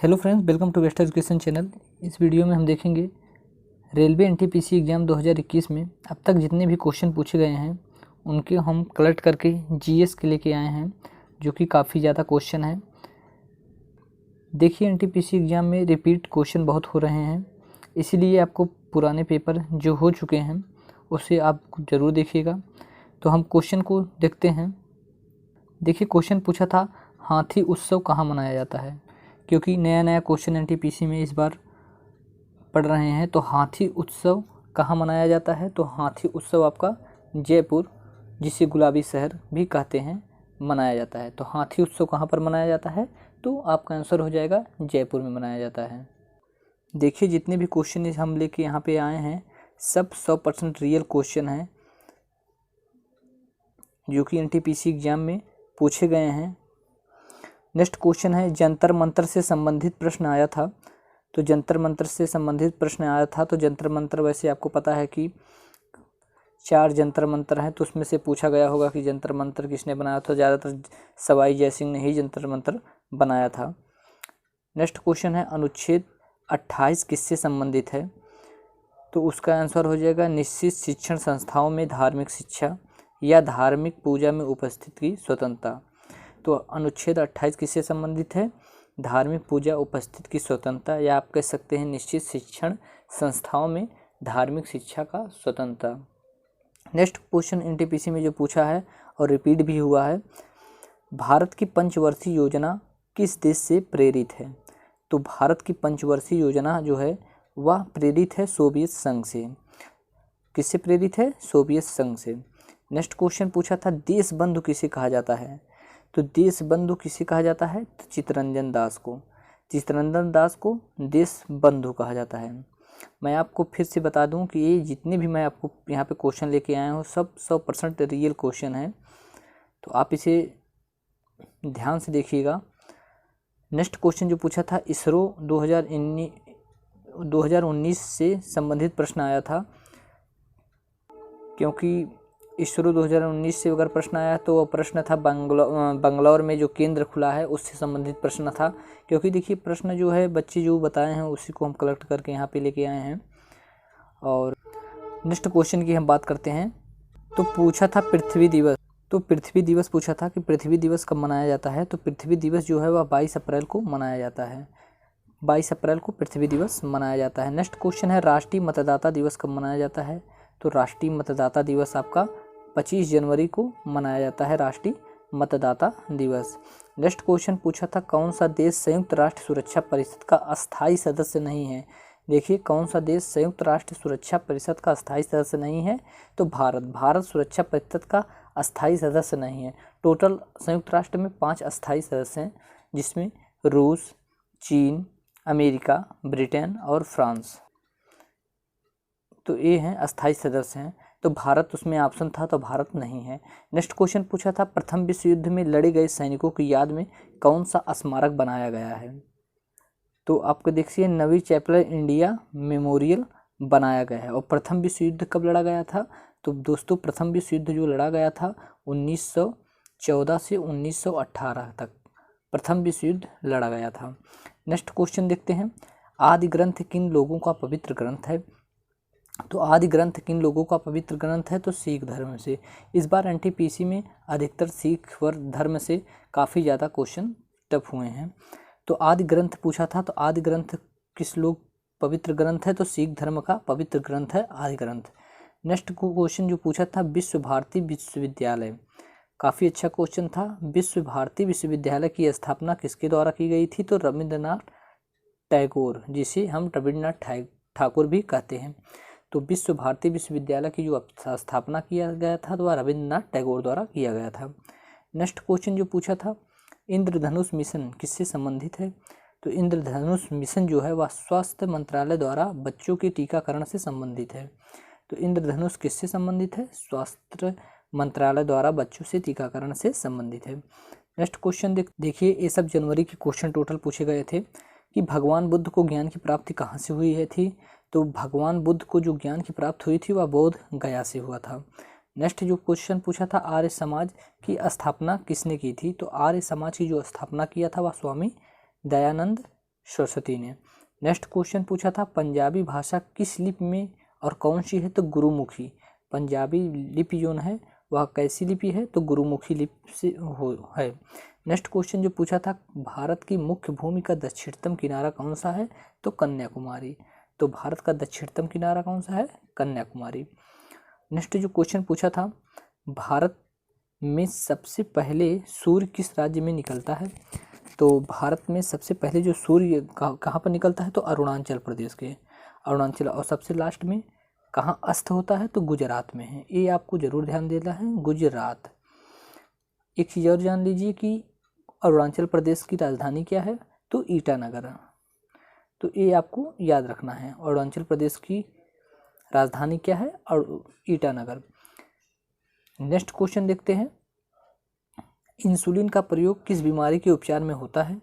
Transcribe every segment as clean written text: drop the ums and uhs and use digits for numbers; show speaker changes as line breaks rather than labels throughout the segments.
Hello friends, welcome to best education channel. इस video में हम देखेंगे रेलवे एनटीपीसी एग्ज़ाम 2021 में अब तक जितने भी क्वेश्चन पूछे गए हैं उनके हम कलेक्ट करके जीएस के लेके आए हैं, जो कि काफ़ी ज़्यादा क्वेश्चन है। देखिए, एनटीपीसी एग्ज़ाम में रिपीट क्वेश्चन बहुत हो रहे हैं, इसीलिए आपको पुराने पेपर जो हो चुके हैं उसे आप ज़रूर देखिएगा। तो हम क्वेश्चन को देखते हैं। देखिए, क्वेश्चन पूछा था हाथी उत्सव कहाँ मनाया जाता है, क्योंकि नया नया क्वेश्चन एनटीपीसी में इस बार पढ़ रहे हैं। तो हाथी उत्सव कहाँ मनाया जाता है, तो हाथी उत्सव आपका जयपुर, जिसे गुलाबी शहर भी कहते हैं, मनाया जाता है। तो हाथी उत्सव कहाँ पर मनाया जाता है, तो आपका आंसर हो जाएगा जयपुर में मनाया जाता है। देखिए, जितने भी क्वेश्चन हम लेके यहाँ पे आए हैं सब 100% रियल क्वेश्चन हैं, जो कि एनटीपीसी एग्जाम में पूछे गए हैं। नेक्स्ट क्वेश्चन है, जंतर मंतर से संबंधित प्रश्न आया था। तो जंतर मंतर से संबंधित प्रश्न आया था। तो जंतर मंतर वैसे आपको पता है कि 4 जंतर मंतर हैं, तो उसमें से पूछा गया होगा कि जंतर मंतर किसने बनाया था। ज़्यादातर सवाई जयसिंह ने ही जंतर मंतर बनाया था। नेक्स्ट क्वेश्चन है, अनुच्छेद 28 किससे संबंधित है, तो उसका आंसर हो जाएगा निश्चित शिक्षण संस्थाओं में धार्मिक शिक्षा या धार्मिक पूजा में उपस्थित की स्वतंत्रता। तो अनुच्छेद 28 किससे संबंधित है, धार्मिक पूजा उपस्थित की स्वतंत्रता, या आप कह सकते हैं निश्चित शिक्षण संस्थाओं में धार्मिक शिक्षा का स्वतंत्रता। नेक्स्ट क्वेश्चन एनटीपीसी में जो पूछा है और रिपीट भी हुआ है, भारत की पंचवर्षीय योजना किस देश से प्रेरित है। तो भारत की पंचवर्षीय योजना जो है वह प्रेरित है सोवियत संघ से। किससे प्रेरित है, सोवियत संघ से। नेक्स्ट क्वेश्चन पूछा था देश बंधु किसे कहा जाता है, तो देश बंधु किसे कहा जाता है, तो चित्तरंजन दास को। चित्तरंजन दास को देश बंधु कहा जाता है। मैं आपको फिर से बता दूं कि ये जितने भी मैं आपको यहाँ पे क्वेश्चन लेके आया हूँ सब 100% रियल क्वेश्चन है, तो आप इसे ध्यान से देखिएगा। नेक्स्ट क्वेश्चन जो पूछा था, इसरो 2019 से संबंधित प्रश्न आया था, क्योंकि इसरो 2019 से अगर प्रश्न आया तो वो प्रश्न था बंगलौर में जो केंद्र खुला है उससे संबंधित प्रश्न था। क्योंकि देखिए, प्रश्न जो है बच्चे जो बताए हैं उसी को हम कलेक्ट करके यहाँ पे लेके आए हैं। और नेक्स्ट क्वेश्चन की हम बात करते हैं। तो पूछा था पृथ्वी दिवस, तो पृथ्वी दिवस पूछा था कि पृथ्वी दिवस कब मनाया जाता है, तो पृथ्वी दिवस जो है वह 22 अप्रैल को मनाया जाता है। 22 अप्रैल को पृथ्वी दिवस मनाया जाता है। नेक्स्ट क्वेश्चन है, राष्ट्रीय मतदाता दिवस कब मनाया जाता है, तो राष्ट्रीय मतदाता दिवस आपका 25 जनवरी को मनाया जाता है, राष्ट्रीय मतदाता दिवस। नेक्स्ट क्वेश्चन पूछा था, कौन सा देश संयुक्त राष्ट्र सुरक्षा परिषद का अस्थायी सदस्य नहीं है। देखिए, कौन सा देश संयुक्त राष्ट्र सुरक्षा परिषद का अस्थायी सदस्य नहीं है, तो भारत सुरक्षा परिषद का अस्थायी सदस्य नहीं है। टोटल संयुक्त राष्ट्र में 5 अस्थायी सदस्य हैं, जिसमें रूस, चीन, अमेरिका, ब्रिटेन और फ्रांस, तो ये हैं अस्थायी सदस्य हैं। तो भारत उसमें ऑप्शन था, तो भारत नहीं है। नेक्स्ट क्वेश्चन पूछा था, प्रथम विश्व युद्ध में लड़े गए सैनिकों की याद में कौन सा स्मारक बनाया गया है, तो आपको देखिए नवी चैपलर इंडिया मेमोरियल बनाया गया है। और प्रथम विश्व युद्ध कब लड़ा गया था, तो दोस्तों प्रथम विश्व युद्ध जो लड़ा गया था 1914 से 1918 तक प्रथम विश्व युद्ध लड़ा गया था। नेक्स्ट क्वेश्चन देखते हैं, आदि ग्रंथ किन लोगों का पवित्र ग्रंथ है, तो आदि ग्रंथ किन लोगों का पवित्र ग्रंथ है, तो सिख धर्म से। इस बार एनटीपीसी में अधिकतर सिख धर्म से काफ़ी ज़्यादा क्वेश्चन टफ हुए हैं। तो आदि ग्रंथ पूछा था, तो आदि ग्रंथ किस लोग पवित्र ग्रंथ है, तो सिख धर्म का पवित्र ग्रंथ है आदि ग्रंथ। नेक्स्ट क्वेश्चन जो पूछा था, विश्व भारती विश्वविद्यालय, काफ़ी अच्छा क्वेश्चन था। विश्व भारती विश्वविद्यालय की स्थापना किसके द्वारा की गई थी, तो रविंद्रनाथ टैगोर, जिसे हम रविंद्रनाथ ठाकुर भी कहते हैं। तो विश्व भारती विश्वविद्यालय की जो स्थापना किया गया था तो वह रविंद्रनाथ टैगोर द्वारा किया गया था। नेक्स्ट क्वेश्चन जो पूछा था, इंद्रधनुष मिशन किससे संबंधित है, तो इंद्रधनुष मिशन जो है वह स्वास्थ्य मंत्रालय द्वारा बच्चों के टीकाकरण से संबंधित है। तो इंद्रधनुष किससे संबंधित है, स्वास्थ्य मंत्रालय द्वारा बच्चों से टीकाकरण से संबंधित है। नेक्स्ट क्वेश्चन देखिए, ये सब जनवरी के क्वेश्चन टोटल पूछे गए थे कि भगवान बुद्ध को ज्ञान की प्राप्ति कहाँ से हुई है थी, तो भगवान बुद्ध को जो ज्ञान की प्राप्ति हुई थी वह बोध गया से हुआ था। नेक्स्ट जो क्वेश्चन पूछा था, आर्य समाज की स्थापना किसने की थी, तो आर्य समाज की जो स्थापना किया था वह स्वामी दयानंद सरस्वती ने। नेक्स्ट क्वेश्चन पूछा था पंजाबी भाषा किस लिपि में और कौन सी है, तो गुरुमुखी। पंजाबी लिपि जो है वह कैसी लिपि है, तो गुरुमुखी लिपि से है। नेक्स्ट क्वेश्चन जो पूछा था भारत की मुख्य भूमि का दक्षिणतम किनारा कौन सा है, तो कन्याकुमारी। तो भारत का दक्षिणतम किनारा कौन सा है, कन्याकुमारी। नेक्स्ट जो क्वेश्चन पूछा था भारत में सबसे पहले सूर्य किस राज्य में निकलता है, तो भारत में सबसे पहले जो सूर्य कहाँ पर निकलता है, तो अरुणाचल प्रदेश के, अरुणाचल। और सबसे लास्ट में कहाँ अस्त होता है, तो गुजरात में है। ये आपको जरूर ध्यान देना है, गुजरात। एक चीज़ और जान लीजिए कि अरुणाचल प्रदेश की राजधानी क्या है, तो ईटानगर। तो ये आपको याद रखना है, अरुणाचल प्रदेश की राजधानी क्या है, और ईटानगर। नेक्स्ट क्वेश्चन देखते हैं इंसुलिन का प्रयोग किस बीमारी के उपचार में होता है,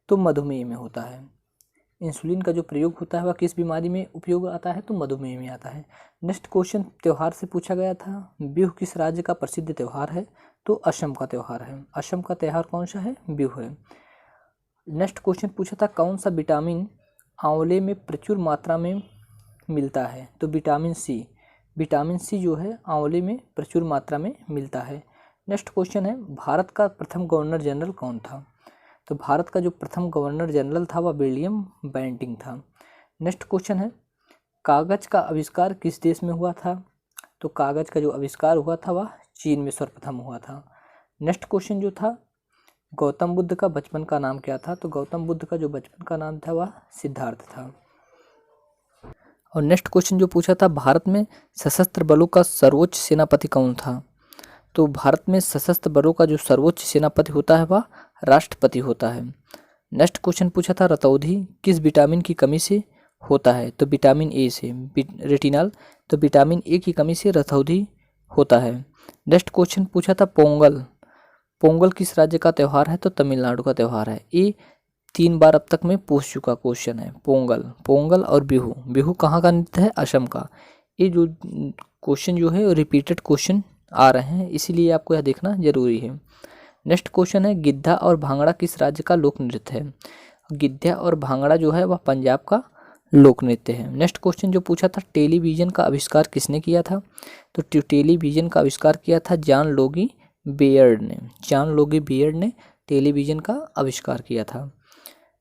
तो मधुमेह में होता है। इंसुलिन का जो प्रयोग होता है वह किस बीमारी में उपयोग आता है, तो मधुमेह में आता है। नेक्स्ट क्वेश्चन त्यौहार से पूछा गया था बिहू किस राज्य का प्रसिद्ध त्यौहार है, तो असम का त्यौहार है। असम का त्यौहार कौन सा है, बिहू है। नेक्स्ट क्वेश्चन पूछा था कौन सा विटामिन आंवले में प्रचुर मात्रा में मिलता है, तो विटामिन सी। विटामिन सी जो है आंवले में प्रचुर मात्रा में मिलता है। नेक्स्ट क्वेश्चन है भारत का प्रथम गवर्नर जनरल कौन था, तो भारत का जो प्रथम गवर्नर जनरल था वह विलियम बेंटिंग था। नेक्स्ट क्वेश्चन है कागज़ का आविष्कार किस देश में हुआ था, तो कागज़ का जो आविष्कार हुआ था वह चीन में सर्वप्रथम हुआ था। नेक्स्ट क्वेश्चन जो था गौतम बुद्ध का बचपन का नाम क्या था, तो गौतम बुद्ध का जो बचपन का नाम था वह सिद्धार्थ था। और नेक्स्ट क्वेश्चन जो पूछा था भारत में सशस्त्र बलों का सर्वोच्च सेनापति कौन था, तो भारत में सशस्त्र बलों का जो सर्वोच्च सेनापति होता है वह राष्ट्रपति होता है। नेक्स्ट क्वेश्चन पूछा था रतौंधी किस विटामिन की कमी से होता है, तो विटामिन ए से, रेटिनॉल। तो विटामिन ए की कमी से रतौंधी होता है। नेक्स्ट क्वेश्चन पूछा था पोंगल। पोंगल किस राज्य का त्यौहार है, तो तमिलनाडु का त्यौहार है। ये 3 बार अब तक में पूछ चुका क्वेश्चन है। पोंगल, पोंगल और बिहू। बिहू कहाँ का नृत्य है, असम का। ये जो क्वेश्चन जो है रिपीटेड क्वेश्चन आ रहे हैं, इसीलिए आपको यह देखना जरूरी है। नेक्स्ट क्वेश्चन है गिद्धा और भांगड़ा किस राज्य का लोक नृत्य है। गिद्धा और भांगड़ा जो है वह पंजाब का लोक नृत्य है। नेक्स्ट क्वेश्चन जो पूछा था टेलीविज़न का आविष्कार किसने किया था, तो टेलीविज़न का आविष्कार किया था जॉन लोगी बेयर्ड ने। जॉन लोगी बेयर्ड ने टेलीविज़न का आविष्कार किया था।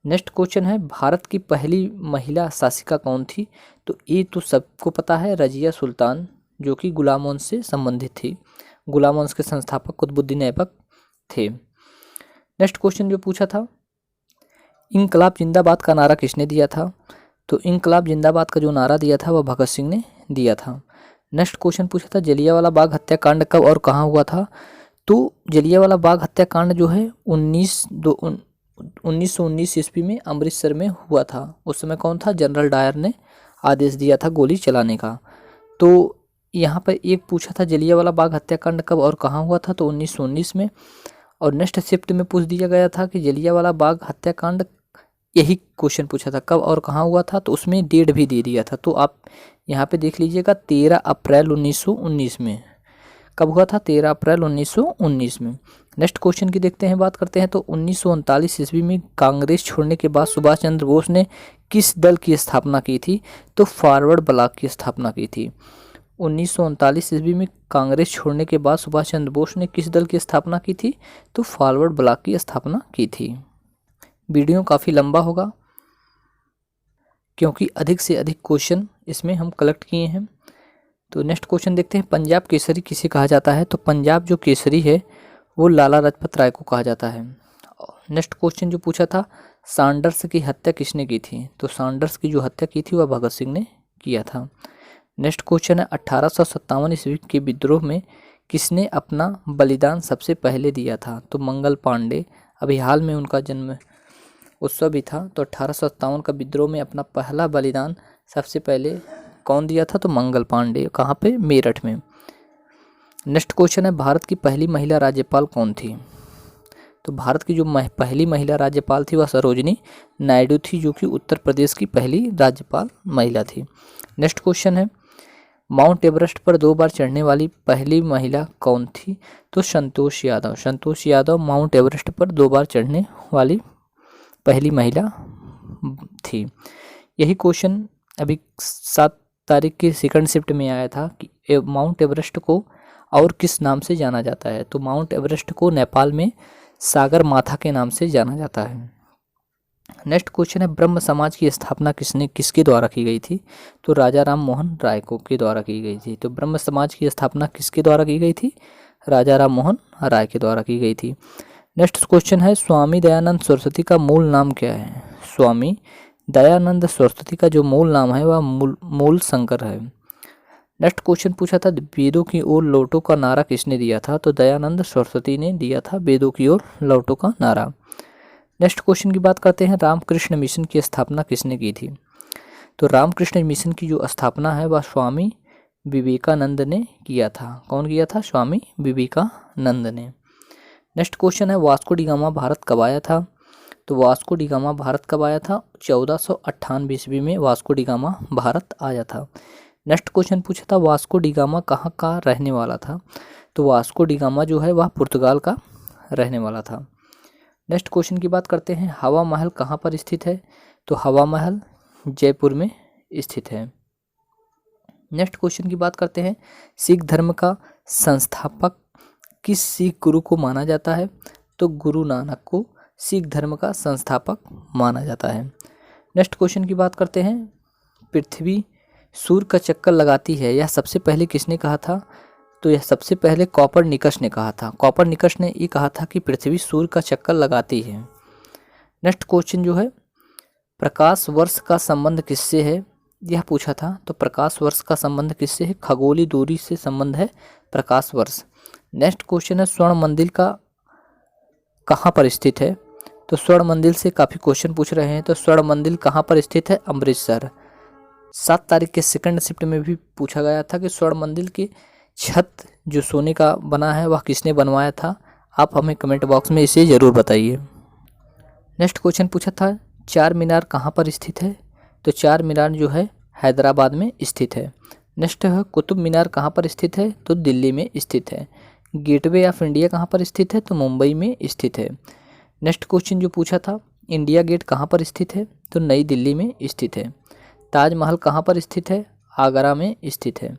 नेक्स्ट क्वेश्चन है भारत की पहली महिला शासिका कौन थी, तो ये तो सबको पता है, रजिया सुल्तान, जो कि गुलाम वंश से संबंधित थी। गुलाम वंश के संस्थापक कुतुबुद्दीन ऐबक थे। नेक्स्ट क्वेश्चन जो पूछा था इंकलाब जिंदाबाद का नारा किसने दिया था, तो इंकलाब जिंदाबाद का जो नारा दिया था वह भगत सिंह ने दिया था। नेक्स्ट क्वेश्चन पूछा था जलियांवाला बाग हत्याकांड कब और कहाँ हुआ था, तो जलियांवाला बाग हत्याकांड जो है 1919 ईस्वी में अमृतसर में हुआ था। उस समय कौन था, जनरल डायर ने आदेश दिया था गोली चलाने का। तो यहाँ पर एक पूछा था जलियांवाला बाग हत्याकांड कब और कहाँ हुआ था, तो 1919 में। और नेक्स्ट शिफ्ट में पूछ दिया गया था कि जलियांवाला बाग हत्याकांड, यही क्वेश्चन पूछा था कब और कहाँ हुआ था, तो उसमें डेट भी दे दिया था। तो आप यहाँ पे देख लीजिएगा 13 अप्रैल 1919 में। कब हुआ था, 13 अप्रैल 1919 में। नेक्स्ट क्वेश्चन की देखते हैं, बात करते हैं। तो 1939 ईस्वी में कांग्रेस छोड़ने के बाद सुभाष चंद्र बोस ने किस दल की स्थापना की थी, तो फॉरवर्ड ब्लॉक की स्थापना की थी। 1939 ईस्वी में कांग्रेस छोड़ने के बाद सुभाष चंद्र बोस ने किस दल की स्थापना की थी, तो फॉरवर्ड ब्लॉक की स्थापना की थी। वीडियो काफ़ी लंबा होगा क्योंकि अधिक से अधिक क्वेश्चन इसमें हम कलेक्ट किए हैं। तो नेक्स्ट क्वेश्चन देखते हैं पंजाब केसरी किसे कहा जाता है, तो पंजाब जो केसरी है वो लाला लाजपत राय को कहा जाता है। नेक्स्ट क्वेश्चन जो पूछा था सैंडर्स की हत्या किसने की थी, तो सैंडर्स की जो हत्या की थी वह भगत सिंह ने किया था। नेक्स्ट क्वेश्चन है 1857 ईस्वी के विद्रोह में किसने अपना बलिदान सबसे पहले दिया था, तो मंगल पांडे। अभी हाल में उनका जन्म उत्सव भी था। तो 1857 का विद्रोह में अपना पहला बलिदान सबसे पहले कौन दिया था, तो मंगल पांडे। कहाँ पे, मेरठ में। नेक्स्ट क्वेश्चन है भारत की पहली महिला राज्यपाल कौन थी, तो भारत की जो पहली महिला राज्यपाल थी वह सरोजिनी नायडू थी, जो कि उत्तर प्रदेश की पहली राज्यपाल महिला थी। नेक्स्ट क्वेश्चन है माउंट एवरेस्ट पर 2 बार चढ़ने वाली पहली महिला कौन थी, तो संतोष यादव। संतोष यादव माउंट एवरेस्ट पर 2 बार चढ़ने वाली पहली महिला थी। यही क्वेश्चन अभी 7 तारीख की सेकंड शिफ्ट में आया था कि माउंट एवरेस्ट को और किस नाम से जाना जाता है। तो माउंट एवरेस्ट को नेपाल में सागर माथा के नाम से जाना जाता है। नेक्स्ट क्वेश्चन है ब्रह्म समाज की स्थापना किसके द्वारा की गई थी। तो राजा राम मोहन राय को के द्वारा की गई थी। तो ब्रह्म समाज की स्थापना किसके द्वारा की गई थी, राजा राम मोहन राय के द्वारा की गई थी। नेक्स्ट क्वेश्चन है स्वामी दयानंद सरस्वती का मूल नाम क्या है। स्वामी दयानंद सरस्वती का जो मूल नाम है वह मूल शंकर है। नेक्स्ट क्वेश्चन पूछा था वेदों की ओर लौटो का नारा किसने दिया था। तो दयानंद सरस्वती ने दिया था वेदों की ओर लौटो का नारा। नेक्स्ट क्वेश्चन की बात करते हैं रामकृष्ण मिशन की स्थापना किसने की थी। तो रामकृष्ण मिशन की जो स्थापना है वह स्वामी विवेकानंद ने किया था। कौन किया था, स्वामी विवेकानंद ने। नेक्स्ट क्वेश्चन है वास्को डी गामा भारत कब आया था। तो वास्को डी गामा भारत कब आया था, 1498 ईस्वी में वास्को डी गामा भारत आया था। नेक्स्ट क्वेश्चन पूछा था वास्को डी गामा कहाँ का रहने वाला था। तो वास्को डी गामा जो है वह पुर्तगाल का रहने वाला था। नेक्स्ट क्वेश्चन की बात करते हैं हवा महल कहाँ पर स्थित है। तो हवा महल जयपुर में स्थित है। नेक्स्ट क्वेश्चन की बात करते हैं सिख धर्म का संस्थापक किस सिख गुरु को माना जाता है। तो गुरु नानक को सिख धर्म का संस्थापक माना जाता है। नेक्स्ट क्वेश्चन की बात करते हैं पृथ्वी सूर्य का चक्कर लगाती है यह सबसे पहले किसने कहा था। तो यह सबसे पहले कॉपरनिकस ने कहा था। कॉपरनिकस ने ये कहा था कि पृथ्वी सूर्य का चक्कर लगाती है। नेक्स्ट क्वेश्चन जो है प्रकाश वर्ष का संबंध किससे है, यह पूछा था। तो प्रकाश वर्ष का संबंध किससे है, खगोलीय दूरी से संबंध है प्रकाश वर्ष। नेक्स्ट क्वेश्चन है स्वर्ण मंदिर का कहाँ पर स्थित है। तो स्वर्ण मंदिर से काफ़ी क्वेश्चन पूछ रहे हैं। तो स्वर्ण मंदिर कहाँ पर स्थित है, अमृतसर। 7 तारीख के सेकंड शिफ्ट में भी पूछा गया था कि स्वर्ण मंदिर की छत जो सोने का बना है वह किसने बनवाया था। आप हमें कमेंट बॉक्स में इसे ज़रूर बताइए। नेक्स्ट क्वेश्चन पूछा था चार मीनार कहाँ पर स्थित है। तो चार मीनार जो है हैदराबाद में स्थित है। नेक्स्ट है कुतुब मीनार कहाँ पर स्थित है। तो दिल्ली में स्थित है। गेटवे ऑफ इंडिया कहाँ पर स्थित है। तो मुंबई में स्थित है। नेक्स्ट क्वेश्चन जो पूछा था इंडिया गेट कहाँ पर स्थित है। तो नई दिल्ली में स्थित है। ताजमहल कहाँ पर स्थित है, आगरा में स्थित है।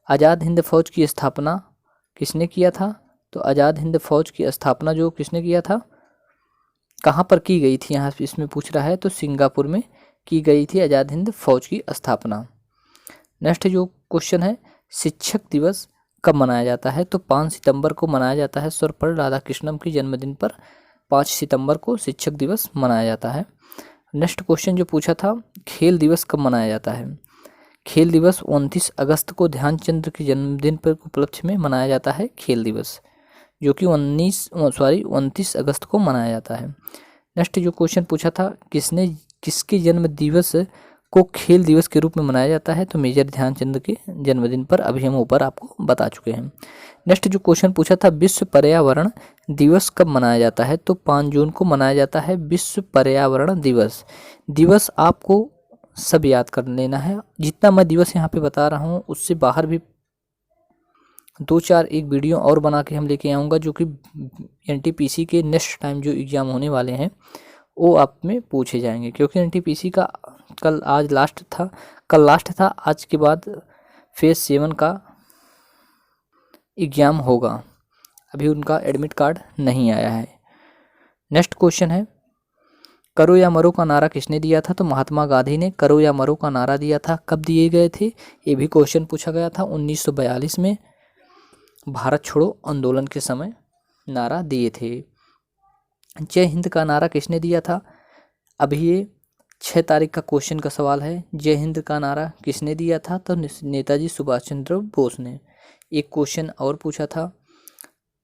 आज़ाद हिंद फौज की स्थापना किसने किया था। तो आज़ाद हिंद फौज की स्थापना जो किसने किया था, कहाँ पर की गई थी, यहाँ इसमें पूछ रहा है। तो सिंगापुर में की गई थी आज़ाद हिंद फौज की स्थापना। नेक्स्ट जो क्वेश्चन है शिक्षक दिवस कब मनाया जाता है। तो 5 सितंबर को मनाया जाता है। सर्वपल्ली राधाकृष्णन के जन्मदिन पर 5 सितंबर को शिक्षक दिवस मनाया जाता है। नेक्स्ट क्वेश्चन जो पूछा था खेल दिवस कब मनाया जाता है। खेल दिवस 29 अगस्त को ध्यानचंद के जन्मदिन पर उपलक्ष्य में मनाया जाता है खेल दिवस, जो कि 29 अगस्त को मनाया जाता है। नेक्स्ट जो क्वेश्चन पूछा था किसके जन्म दिवस को खेल दिवस के रूप में मनाया जाता है। तो मेजर ध्यानचंद के जन्मदिन पर, अभी हम ऊपर आपको बता चुके हैं। नेक्स्ट जो क्वेश्चन पूछा था विश्व पर्यावरण दिवस कब मनाया जाता है। तो 5 जून को मनाया जाता है विश्व पर्यावरण दिवस। दिवस आपको सब याद कर लेना है। जितना मैं दिवस यहाँ पे बता रहा हूँ उससे बाहर भी 2-4 एक वीडियो और बना के हम लेके आऊँगा, जो कि NTPC के नेक्स्ट टाइम जो एग्ज़ाम होने वाले हैं वो आप में पूछे जाएंगे। क्योंकि NTPC का कल लास्ट था, आज के बाद फेज 7 का एग्ज़ाम होगा। अभी उनका एडमिट कार्ड नहीं आया है। नेक्स्ट क्वेश्चन है करो या मरो का नारा किसने दिया था। तो महात्मा गांधी ने करो या मरो का नारा दिया था। कब दिए गए थे, ये भी क्वेश्चन पूछा गया था। 1942 में भारत छोड़ो आंदोलन के समय नारा दिए थे। जय हिंद का नारा किसने दिया था। अभी ये 6 तारीख का क्वेश्चन का सवाल है। जय हिंद का नारा किसने दिया था। तो नेताजी सुभाष चंद्र बोस ने। एक क्वेश्चन और पूछा था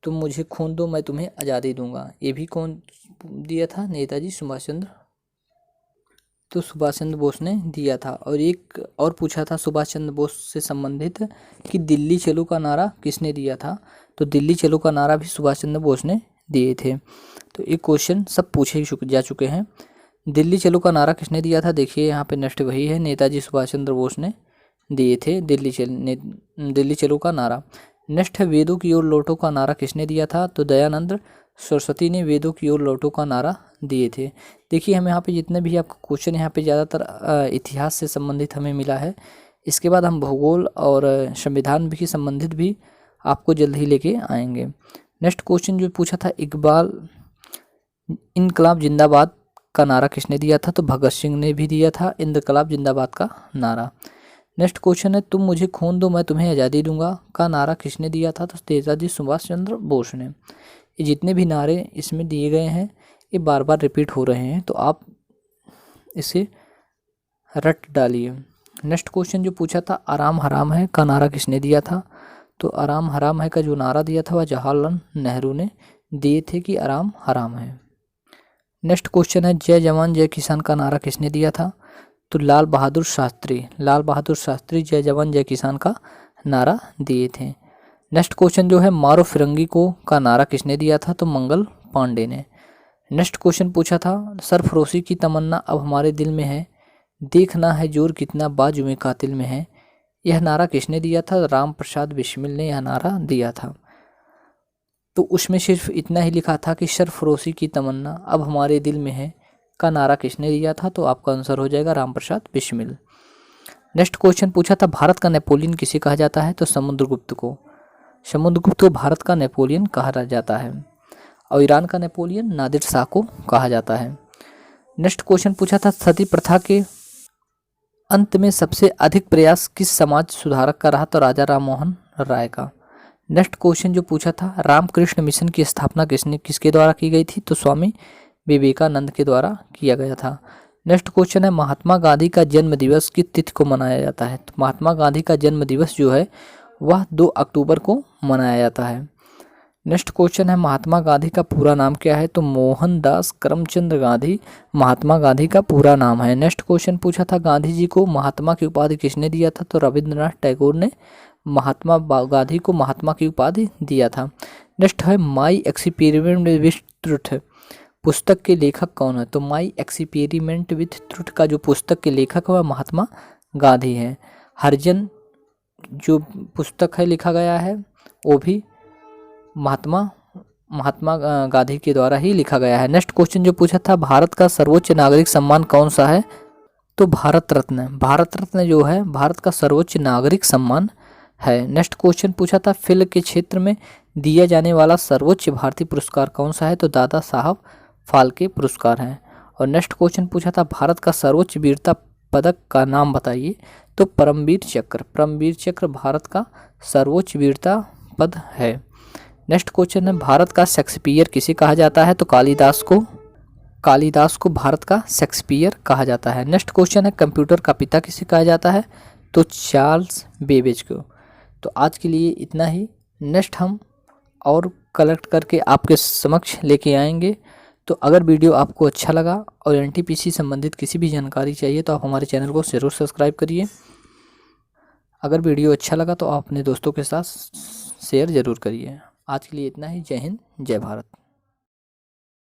तुम मुझे खून दो मैं तुम्हें आज़ादी दूंगा। ये भी कौन दिया था, नेताजी सुभाष चंद्र बोस ने दिया था। और एक और पूछा था सुभाष चंद्र बोस से संबंधित कि दिल्ली चलो का नारा किसने दिया था। तो दिल्ली चलो का नारा भी सुभाष चंद्र बोस ने दिए थे। तो एक क्वेश्चन सब पूछे जा चुके हैं। दिल्ली चलो का नारा किसने दिया था, देखिए यहाँ पे नेक्स्ट वही है, नेताजी सुभाष चंद्र बोस ने दिए थे दिल्ली चलो का नारा। नेक्स्ट है वेदों की ओर लौटो का नारा किसने दिया था। तो दयानंद सरस्वती ने वेदों की ओर लौटो का नारा दिए थे। देखिए हमें यहाँ पे जितने भी आपको क्वेश्चन यहाँ पे ज़्यादातर इतिहास से संबंधित हमें मिला है। इसके बाद हम भूगोल और संविधान भी संबंधित भी आपको जल्द ही लेके आएंगे। नेक्स्ट क्वेश्चन जो पूछा था, इकबाल इनकलाब जिंदाबाद का नारा किसने दिया था? तो भगत सिंह ने भी दिया था इनकलाब जिंदाबाद का नारा। नेक्स्ट क्वेश्चन है, तुम मुझे खून दो मैं तुम्हें आज़ादी दूंगा का नारा किसने दिया था? तो नेताजी सुभाष चंद्र बोस ने। ये जितने भी नारे इसमें दिए गए हैं ये बार बार रिपीट हो रहे हैं, तो आप इसे रट डालिए। नेक्स्ट क्वेश्चन जो पूछा था, आराम हराम है का नारा किसने दिया था? तो आराम हराम है का जो नारा दिया था वह जवाहरलाल नेहरू ने दिए थे कि आराम हराम है। नेक्स्ट क्वेश्चन है, जय जवान जय किसान का नारा किसने दिया था? तो लाल बहादुर शास्त्री जय जवान जय किसान का नारा दिए थे। नेक्स्ट क्वेश्चन जो है, मारो फिरंगी को का नारा किसने दिया था? तो मंगल पांडे ने। नेक्स्ट क्वेश्चन पूछा था, सरफरोशी की तमन्ना अब हमारे दिल में है, देखना है जोर कितना बाजू में कातिल में है, यह नारा किसने दिया था? राम प्रसाद बिस्मिल ने यह नारा दिया था। तो उसमें सिर्फ इतना ही लिखा था कि सरफरोशी की तमन्ना अब हमारे दिल में है का नारा किसने दिया था? तो आपका आंसर हो जाएगा राम प्रसाद बिस्मिल। नेक्स्ट क्वेश्चन पूछा था, भारत का नेपोलियन किसे कहा जाता है? तो समुद्रगुप्त को भारत का नेपोलियन कहा जाता है। और ईरान का नेपोलियन नादिर शाह को कहा जाता है। नेक्स्ट क्वेश्चन पूछा था, सती प्रथा के अंत में सबसे अधिक प्रयास किस समाज सुधारक का रहा? तो राजा राम मोहन राय का। नेक्स्ट क्वेश्चन जो पूछा था, रामकृष्ण मिशन की स्थापना किसके द्वारा की गई थी? तो स्वामी विवेकानंद के द्वारा किया गया था। नेक्स्ट क्वेश्चन है, महात्मा गांधी का जन्म दिवस किस तिथि को मनाया जाता है? तो महात्मा गांधी का जन्म दिवस जो है वह 2 अक्टूबर को मनाया जाता है। नेक्स्ट क्वेश्चन है, महात्मा गांधी का पूरा नाम क्या है? तो मोहनदास करमचंद गांधी महात्मा गांधी का पूरा नाम है। नेक्स्ट क्वेश्चन पूछा था, गांधी जी को महात्मा की उपाधि किसने दिया था? तो रविंद्रनाथ टैगोर ने महात्मा गांधी को महात्मा की उपाधि दिया था। नेक्स्ट है, माई एक्सपेरिमेंट विथ ट्रुथ पुस्तक के लेखक कौन है? तो माई एक्सपेरिमेंट विथ ट्रुथ का जो पुस्तक के लेखक है वह महात्मा गांधी है। हरिजन जो पुस्तक है लिखा गया है वो भी महात्मा गांधी के द्वारा ही लिखा गया है। नेक्स्ट क्वेश्चन जो पूछा था, भारत का सर्वोच्च नागरिक सम्मान कौन सा है? तो भारत रत्न जो है भारत का सर्वोच्च नागरिक सम्मान है। नेक्स्ट क्वेश्चन पूछा था, फिल्म के क्षेत्र में दिया जाने वाला सर्वोच्च भारतीय पुरस्कार कौन सा है? तो दादा साहब फाल्के पुरस्कार है। और नेक्स्ट क्वेश्चन पूछा था, भारत का सर्वोच्च वीरता पदक का नाम बताइए? तो परमवीर चक्र भारत का सर्वोच्च वीरता पद है। नेक्स्ट क्वेश्चन है, भारत का शेक्सपियर किसे कहा जाता है? तो कालिदास को भारत का शेक्सपियर कहा जाता है। नेक्स्ट क्वेश्चन है, कंप्यूटर का पिता किसे कहा जाता है? तो चार्ल्स बेबेज को। तो आज के लिए इतना ही। नेक्स्ट हम और कलेक्ट करके आपके समक्ष लेके आएंगे। तो अगर वीडियो आपको अच्छा लगा और एनटीपीसी संबंधित किसी भी जानकारी चाहिए तो आप हमारे चैनल को ज़रूर सब्सक्राइब करिए। अगर वीडियो अच्छा लगा तो आप अपने दोस्तों के साथ शेयर ज़रूर करिए। आज के लिए इतना ही। जय हिंद, जय भारत।